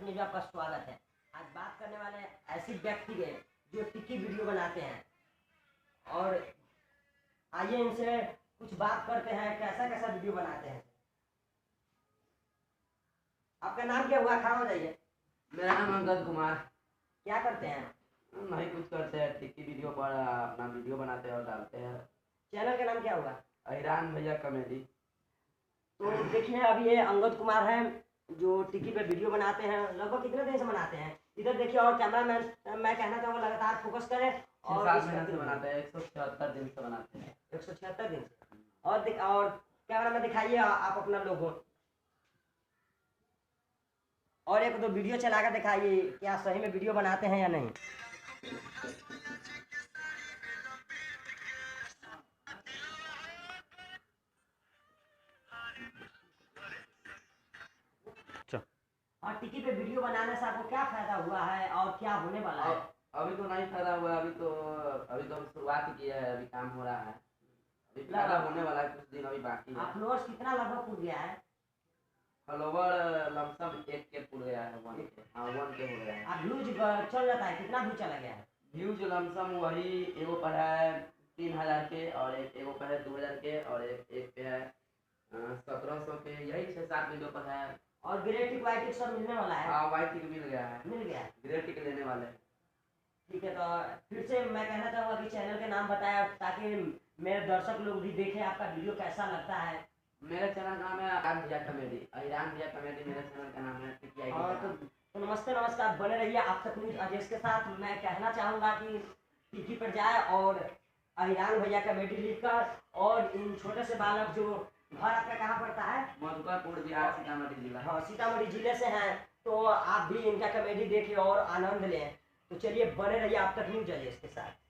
News में आपका स्वागत है। आज बात करने वाले ऐसे व्यक्ति के जो टिक्की वीडियो बनाते हैं, और आइए इनसे कुछ बात करते हैं कैसा कैसा वीडियो बनाते हैं। आपका नाम क्या हुआ? खड़ा हो जाइए। मेरा नाम अंगद कुमार। क्या करते हैं? नहीं कुछ करते हैं, टिक्की वीडियो पर अपना वीडियो बनाते हैं और डालते हैं। चैनल का नाम क्या हुआ? अहिरान भैया कॉमेडी। तो देखिए, अभी ये अंगद कुमार हैं जो टिक्की पे वीडियो बनाते हैं। लगभग कितने दिन से बनाते हैं? इधर देखिए, और कैमरा मैन मैं कहना चाहूँगा लगातार फोकस करें। और 7 महीने से बनाते हैं, 176 दिन से बनाते हैं। 176 दिन से। और कैमरा में दिखाइए आप अपना लोगो, और एक दो वीडियो चला कर दिखाइए क्या सही में वीडियो बनाते हैं या नहीं। और टिक्की पे वीडियो बनाने से आपको क्या फायदा हुआ है और क्या होने वाला है? अभी तो नहीं फायदा हुआ, अभी तो हम शुरुआत किया है, अभी काम हो रहा है। अभी फायदा होने वाला है, कुछ दिन अभी बाकी है। फॉलोअर्स कितना लगभग पूछ गया है? फॉलोवर लमसम 1 के पूर गया है, 1 के। हाँ, 1 के हो गया है। व्यूज चल जाता है? कितना व्यू चला गया है? व्यूज लमसम वही एगो पर है 3000 के, और एगो पर है 2000 के, और एक पे है 1700 के। यही 6-7 वीडियो पर है। और ग्रे टिक व्हाइट टिक सब मिलने वाला है? हाँ, व्हाइट टिक मिल गया है। मिल गया है। ग्रे टिक लेने वाले। ठीक है, तो फिर से मैं कहना चाहूँगा कि चैनल के नाम बताया ताकि मेरे दर्शक लोग भी देखें आपका वीडियो कैसा लगता है। मेरा चैनल का नाम है अहिरान भैया कॉमेडी। अहिरान भैया कॉमेडी मेरे चैनल का नाम है। और तो नमस्ते नमस्कार, बने रहिए आप तक न्यूज अजय के साथ। मैं कहना चाहूँगा कि टिक्की पर जाए और अहिरान भैया कॉमेडी लिखकर, और इन छोटे से बालक जो घर आपका कहाँ पड़ता है? मधुकरपुर, बिहार, सीतामढ़ी जिला। हाँ, सीतामढ़ी जिले से हैं, तो आप भी इनका कॉमेडी देखें और आनंद लें। तो चलिए बने रहिए आप तक न्यूज अजय के साथ।